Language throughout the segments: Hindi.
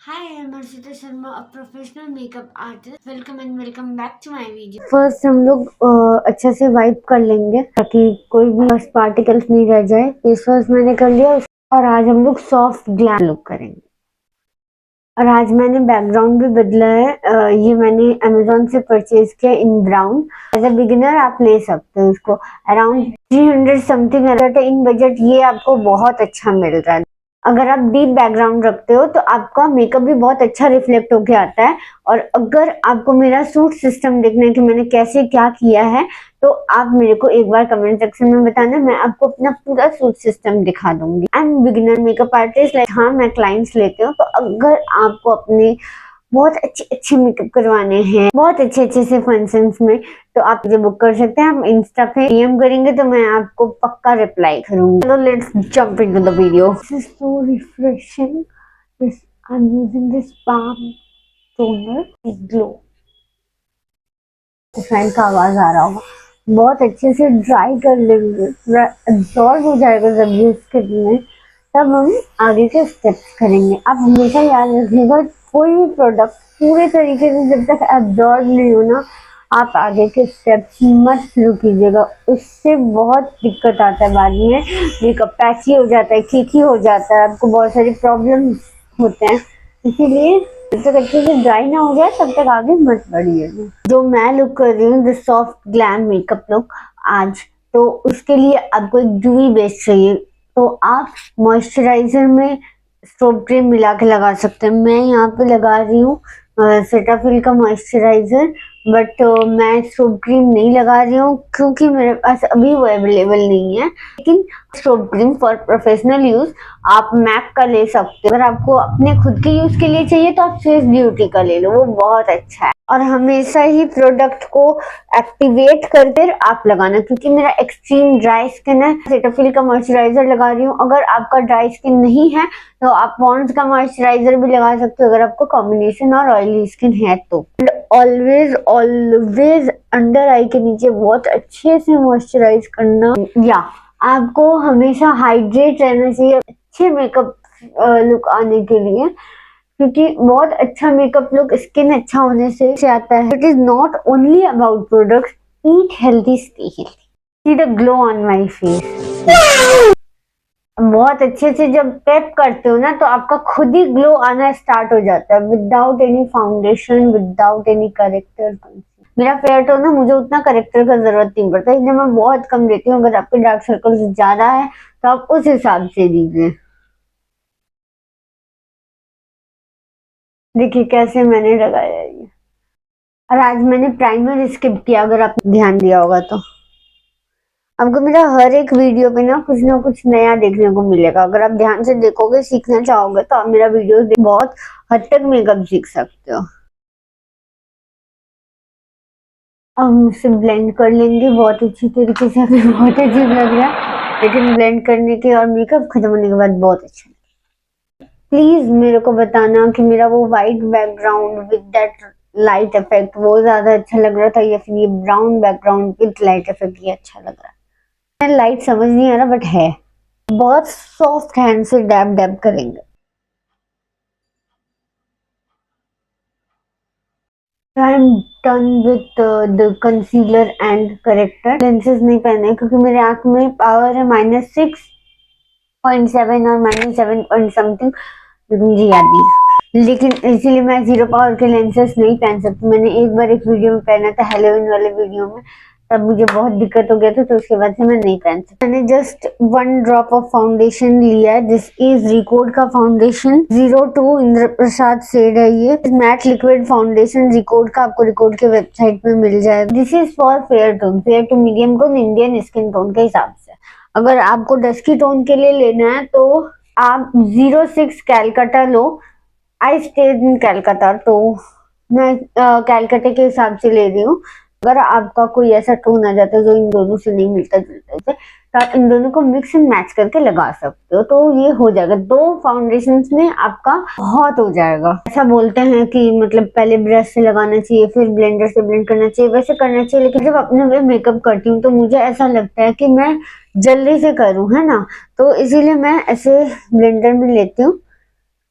Hi, I am Arshita Sharma, a professional makeup artist. Welcome and welcome back to my video. First हम लोग अच्छे से वाइप कर लेंगे ताकि कोई भी डस्ट पार्टिकल्स नहीं रह जाए। फेस वॉश मैंने कर लिया और आज हम लोग सॉफ्ट ग्लैम लुक करेंगे। और आज मैंने बैकग्राउंड भी बदला है। ये मैंने अमेजोन से परचेज किया in brown. As a beginner आप ले सकते हो इसको। अराउंड 300 समथिंग इन बजट ये आपको बहुत अच्छा मिल रहा है। अगर आप डीप बैकग्राउंड रखते हो तो आपका मेकअप भी बहुत अच्छा रिफ्लेक्ट होके आता है। और अगर आपको मेरा सूट सिस्टम देखना है कि मैंने कैसे क्या किया है तो आप मेरे को एक बार कमेंट सेक्शन में बताना, मैं आपको अपना पूरा सूट सिस्टम दिखा दूंगी। I am beginner makeup artist, like हाँ मैं क्लाइंट्स लेती हूँ। तो अगर आपको अपने बहुत अच्छे अच्छे मेकअप करवाने हैं बहुत अच्छे अच्छे से फंक्शंस में तो आप मुझे बुक कर सकते हैं। हम इंस्टा पे डीएम करेंगे तो मैं आपको पक्का रिप्लाई करूंगी। चलो let's jump into the video. This is so refreshing. This I am using this balm toner glow. Fan का आवाज आ रहा होगा। बहुत अच्छे से ड्राई कर लेंगे, पूरा एब्जॉर्ब हो जाएगा जब ये स्किन में। तब हम आगे के स्टेप्स करेंगे। आप हमेशा याद रखिएगा कोई भी प्रोडक्ट पूरे तरीके से जब तक एब्जॉर्ब नहीं हो ना आप आगे के स्टेप्स मत शुरू कीजिएगा। उससे बहुत दिक्कत आता है बाद में। मेकअप पैची हो जाता है, खींची हो जाता है, आपको बहुत सारी प्रॉब्लम होते हैं। इसीलिए जब तक अच्छे से ड्राई ना हो जाए तब तक आगे मत बढ़िएगा। जो मैं लुक कर रही हूँ the soft glam makeup look आज, तो उसके लिए आपको एक ड्यूई बेस चाहिए। तो आप मॉइस्चराइजर में स्ट्रोब क्रीम मिला के लगा सकते हैं। मैं यहाँ पे लगा रही हूँ सेटाफिल का मॉइस्चराइजर, बट मैं स्ट्रोब क्रीम नहीं लगा रही हूँ क्योंकि मेरे पास अभी वो अवेलेबल नहीं है। लेकिन strobe cream for professional use आप मैक का ले सकते हो। अगर आपको अपने खुद के यूज के लिए चाहिए तो आप स्विस ब्यूटी का ले लो, वो बहुत अच्छा है। और हमेशा ही प्रोडक्ट को एक्टिवेट करके आप लगाना, क्योंकि मेरा एक्सट्रीम ड्राई स्किन है। सेटाफिल का मॉइस्चराइजर लगा रही हूँ। अगर आपका ड्राई स्किन नहीं है तो आप पॉन्ड्स का मॉइस्चराइजर भी लगा सकते हो अगर आपको कॉम्बिनेशन और ऑयली स्किन है तो। ऑलवेज ऑलवेज अंडर आई के नीचे बहुत अच्छे से मॉइस्चराइज करना। या आपको हमेशा हाइड्रेट रहना चाहिए अच्छे मेकअप लुक आने के लिए, क्योंकि बहुत अच्छा मेकअप लुक स्किन अच्छा होने से आता है। It is not only about products. Eat healthy, stay healthy, see the glow on my face. बहुत अच्छे से जब प्रेप करते हो ना तो आपका खुद ही ग्लो आना स्टार्ट हो जाता है without any foundation, without any character. मेरा फेयर टोन है, मुझे उतना करेक्टर का जरूरत नहीं पड़ता, इसलिए मैं बहुत कम देती हूँ। अगर आपके डार्क सर्कल्स ज्यादा है तो आप उस हिसाब से दीजिए। देखिए कैसे मैंने लगाया ये। और आज मैंने प्राइमर स्किप किया, अगर आपने ध्यान दिया होगा तो। आपको मेरा हर एक वीडियो पे ना कुछ नया देखने को मिलेगा। अगर आप ध्यान से देखोगे, सीखना चाहोगे तो आप मेरा वीडियो बहुत हद तक मेकअप सीख सकते हो। अब हम इसे ब्लेंड कर लेंगे बहुत अच्छी तरीके से। हमें बहुत अजीब लग रहा है लेकिन ब्लेंड करने के और मेकअप खत्म होने के बाद बहुत अच्छा। प्लीज मेरे को बताना कि मेरा वो white background with that light effect वो ज्यादा अच्छा लग रहा था या फिर ये brown background with light effect ये अच्छा लग रहा है। लाइट समझ नहीं आ रहा बट है। बहुत सॉफ्ट हैंड से डैब डैब करेंगे। I am done with the concealer and character. Lenses नहीं पहने क्योंकि मेरे आंख में पावर है -6.7 और -7 पॉइंट समथिंग, मुझे याद नहीं। लेकिन इसीलिए मैं जीरो पावर के लेंसेज नहीं पहन सकती। मैंने एक बार एक वीडियो में पहना था, हेलोविन वाले वीडियो में, तब मुझे बहुत दिक्कत हो गया था तो उसके बाद से मैं नहीं पहन सकती। मैंने जस्ट 1 ड्रॉप ऑफ फाउंडेशन लिया है। दिस इज रिकोड का फाउंडेशन 02 इंद्र प्रसाद शेड है। ये मैट लिक्विड फाउंडेशन रिकोड का आपको रिकोड के वेबसाइट पे मिल जाएगा। This is for fair tone, fair to medium tone, Indian skin tone के हिसाब से। अगर आपको डस्की टोन के लिए लेना है तो आप 06 कैलकाटा लो। आई स्टेड इन कैलकाटा तो मैं कैलकाटा के हिसाब से ले रही हूँ। अगर आपका कोई ऐसा टोन आ जाता है जो इन दोनों से नहीं मिलता जुलता है तो आप इन दोनों को मिक्स एंड मैच करके लगा सकते हो, तो ये हो जाएगा। 2 फाउंडेशंस में आपका बहुत हो जाएगा। ऐसा बोलते हैं कि मतलब पहले ब्रश से लगाना चाहिए फिर ब्लेंडर से ब्लेंड करना चाहिए, वैसे करना चाहिए। लेकिन जब अपने में मेकअप करती हूँ तो मुझे ऐसा लगता है कि मैं जल्दी से करूँ, है ना, तो इसीलिए मैं ऐसे ब्लेंडर में लेती हूँ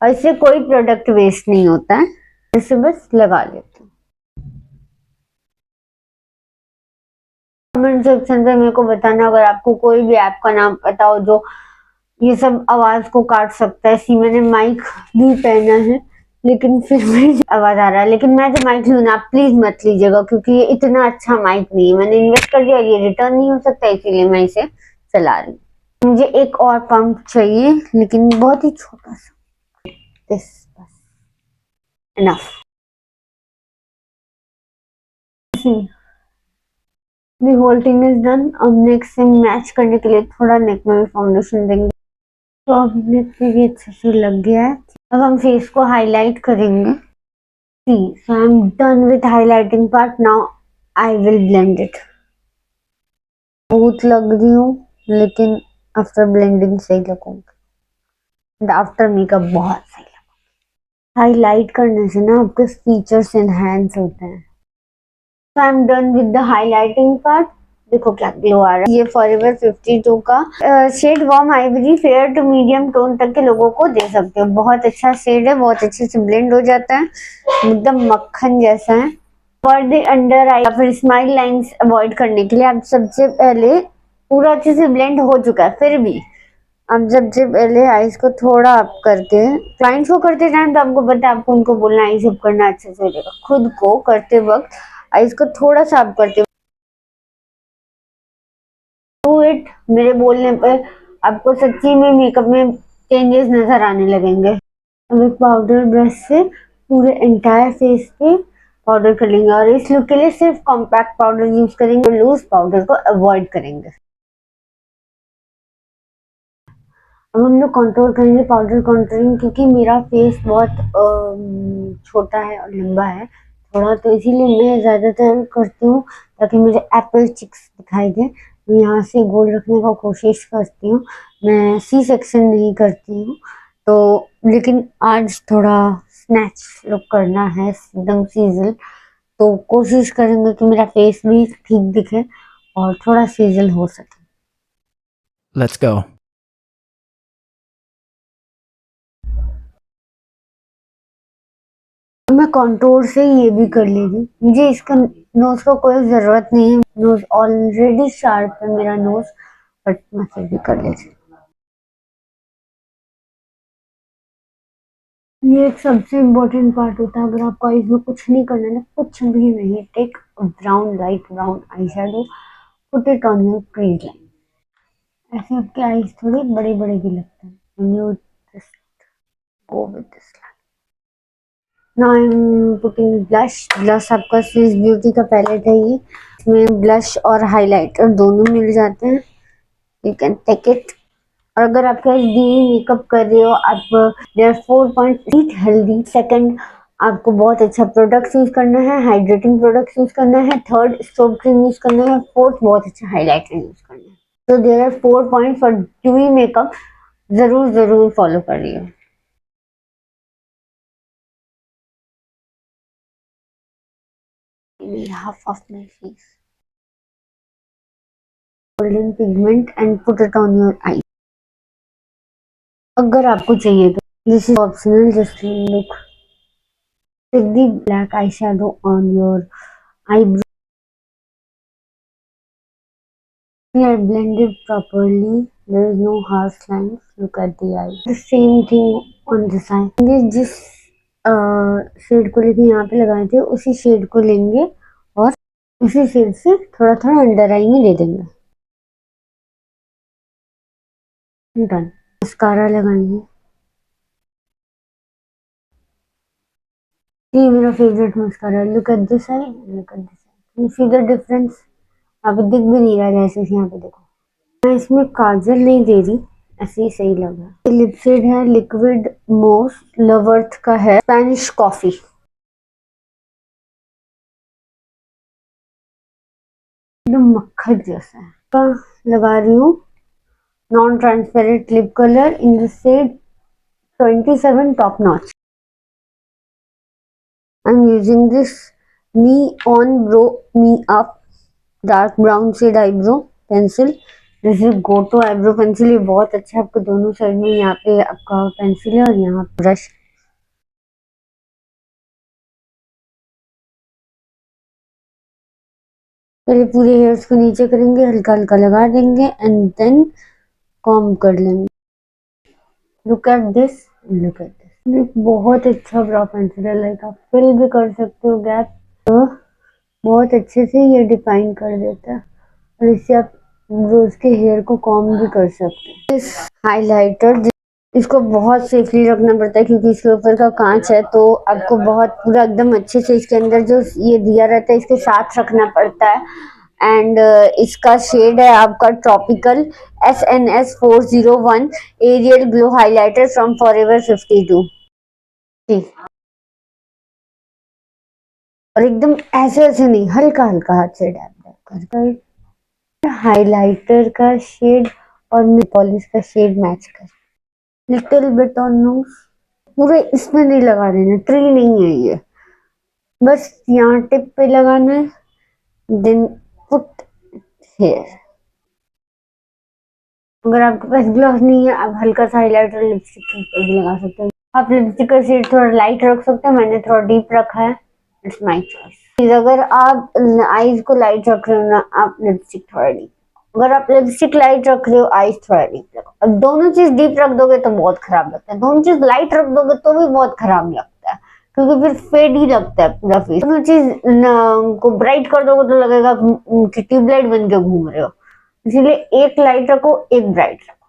और इससे कोई प्रोडक्ट वेस्ट नहीं होता है, इसे बस लगा लेते हैं। कमेंट सेक्शन पे मेरे को बताना अगर आपको कोई भी ऐप का नाम पता हो जो ये सब आवाज को काट सकता है। सी मैंने माइक भी पहना है लेकिन फिर भी आवाज आ रहा है, लेकिन मैं जो माइक लूँ ना आप प्लीज मत लीजिएगा क्योंकि ये इतना अच्छा माइक नहीं है। मैंने इन्वेस्ट कर दिया, ये रिटर्न नहीं हो सकता, इसीलिए मैं इसे चला रही हूँ। मुझे एक और पंप चाहिए लेकिन बहुत ही छोटा सा, दिस बस enough. The whole thing is done। अब नेक्स्ट से मैच करने के लिए थोड़ा नेक में फाउंडेशन देंगे, तो अब नेक पे भी अच्छे से लग गया है। अब हम फेस को हाईलाइट करेंगे। See, so I'm done with highlighting part, now I will blend it। बहुत लग रही हूँ लेकिन आफ्टर ब्लेंडिंग सही लगूंगी, आफ्टर मेकअप बहुत सही लगूंगी। हाईलाइट करने से ना आपके फीचर्स एनहांस होते हैं। So I'm done with the highlighting part। देखो क्या ग्लो आ रहा है। ये फॉरएवर 52 का shade warm ivory fair to medium tone तक के लोगों को दे सकते हो। बहुत अच्छा शेड है, बहुत अच्छे से ब्लेंड हो जाता है, एकदम मक्खन जैसा है। फॉर द अंडर आई या फिर स्माइल लाइंस अवॉइड करने के लिए आप सबसे पहले पूरा अच्छे से ब्लेंड हो चुका है, फिर भी आप सबसे पहले आईज को थोड़ा अप करके, क्लाइंट्स को करते टाइम तो आपको पता है आपको उनको बोलना आईज अप करना अच्छे से हो जाएगा, खुद को करते वक्त आईज को थोड़ा सा अप करते डू इट। मेरे बोलने पर आपको सच्ची में मेकअप में चेंजेस नजर आने लगेंगे। अब एक पाउडर ब्रश से पूरे एंटायर फेस पे पाउडर कर लेंगे और इस लुक के लिए सिर्फ कॉम्पैक्ट पाउडर यूज करेंगे और लूज पाउडर को अवॉइड करेंगे। अब हम लोग कंट्रोल करेंगे पाउडर कंट्रोलिंग, क्योंकि मेरा फेस बहुत छोटा है और लंबा है थोड़ा, तो इसीलिए मैं ज़्यादातर करती हूँ ताकि मुझे एप्पल चिक्स दिखाई दे। मैं यहाँ से गोल रखने का कोशिश करती हूँ, मैं सी सेक्शन नहीं करती हूँ तो, लेकिन आज थोड़ा स्नैच लुक करना है एकदम सीजल, तो कोशिश करेंगे कि मेरा फेस भी ठीक दिखे और थोड़ा सीजल हो सके। Let's go। मैं कंटूर से ये भी कर लेगी, मुझे इसका नोज का कोई जरूरत नहीं है, नोज ऑलरेडी शार्प है मेरा नोज, बट मैं फिर भी कर लेती। ये एक सबसे इम्पोर्टेंट पार्ट होता है, अगर आपको आईज में कुछ नहीं करना है ना, कुछ भी नहीं, take brown light brown eye shadow, put it on your crease line. ऐसे आपके आईज थोड़े बड़े बड़े भी लगते हैं when you just go with this line। Now I'm putting blush। Blush आपका स्विस ब्यूटी का पैलेट है ये, इसमें ब्लश और हाइलाइटर दोनों मिल जाते हैं, यू कैन टेक इट। और अगर आप एचडी मेकअप कर रहे हो, आप there 4 point eat healthy, second आपको बहुत अच्छा प्रोडक्ट यूज करना है, हाइड्रेटिंग प्रोडक्ट यूज करना है, थर्ड स्ट्रोब क्रीम यूज करना है, फोर्थ बहुत अच्छा हाइलाइटर यूज करना है। तो there are 4 point for dewy makeup, जरूर जरूर फॉलो करिए। half of my face golden pigment and put it on your eye। अगर आपको चाहिए तो this is optional, just look take the black eyeshadow on your eyebrow। We are blended properly, there is no harsh lines, look at the eye, the same thing on this eye। ये जिस शेड को लेके यहाँ पे लगाए थे उसी शेड को लेंगे और उसी शेड से थोड़ा थोड़ा अंडर आई में दे देंगे। डन। मस्कारा लगाएंगे, ये मेरा फेवरेट मस्कारा है, look at this I, look at this I, see the difference. आप दिख भी नहीं रहा है जैसे यहाँ पे देखो। मैं इसमें काजल नहीं दे रही, ऐसे ही सही लग रहा है। लिप शेड है लिक्विड मोस, लवर्थ का है, स्पेनिश कॉफी, एकदम मक्खन जैसा है। तो लगा रही हूँ non transparent lip colour in the shade 27 top notch. I am using this me on brow me up dark brown shade eyebrow pencil this is go to eyebrow pencil. ये बहुत अच्छा है, आपको दोनों साइड में यहाँ पे आपका पेंसिल है और यहाँ ब्रश। पहले पूरे हेयर्स को नीचे करेंगे, हल्का हल्का लगा देंगे एंड देन कॉम्ब कर लेंगे। Look at this, look at this. बहुत अच्छा ब्राउ पेंसिल है, लाइक आप फिल भी कर सकते हो गैप, तो बहुत अच्छे से ये डिफाइन कर देता है और इससे आप रोज के हेयर को कॉम्ब भी कर सकते हैं। इस हाइलाइटर, इसको बहुत सेफली रखना पड़ता है क्योंकि इसके ऊपर का कांच है, तो आपको बहुत पूरा एकदम अच्छे से इसके अंदर जो ये दिया रहता है इसके साथ रखना पड़ता है। एंड इसका शेड है आपका tropical SNS 401 aerial glow highlighter from Forever 52 जी। और एकदम ऐसे ऐसे नहीं, हल्का हल्का हाथ से डैब कर हाइलाइटर का शेड और नेल पॉलिश का शेड मैच कर, लिटिल बिट ऑन नोज। पूरे इसमें नहीं लगा देना, ट्री नहीं है ये, बस यहाँ टिप पे लगाना है, देन पुट हेयर। अगर आपके पास ग्लव्स नहीं है, आप हल्का सा हाइलाइटर लिपस्टिक के ऊपर भी लगा सकते हैं। आप लिपस्टिक का शेड थोड़ा लाइट रख सकते हैं, मैंने थोड़ा डीप रखा है, इट्स माय चॉइस। अगर आप आईज को लाइट रख रहे हो ना, आप लिपस्टिक थोड़ा डीप। अगर आप लिपस्टिक लाइट रख रहे हो, आईज थोड़ा डीप रखो। अब दोनों चीज डीप रख दोगे तो बहुत खराब लगता है, दोनों चीज लाइट रख दोगे तो भी बहुत खराब लगता है क्योंकि फिर फेड ही लगता है पूरा फेस। दोनों चीज को ब्राइट कर दोगे तो लगेगा कि ट्यूबलाइट बन के घूम रहे हो, इसीलिए एक लाइट रखो, एक ब्राइट रखो।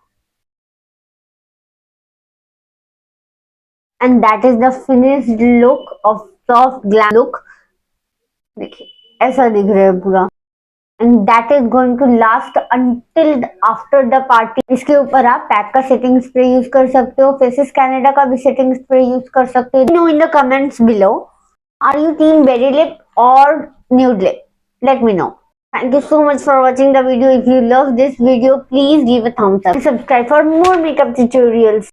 And that is the finished look of soft glam look. देखिए ऐसा दिख रहा है पूरा, and that is going to last until after the party. इसके ऊपर आप पैक का सेटिंग स्प्रे यूज कर सकते हो, फेसेस कैनेडा का भी सेटिंग स्प्रे यूज कर सकते हो। Know in the comments below, are you team berry lip और nude lip? Let me know. Thank you so much for watching the video. If you love this video, please give a thumbs up. Subscribe for more makeup tutorials.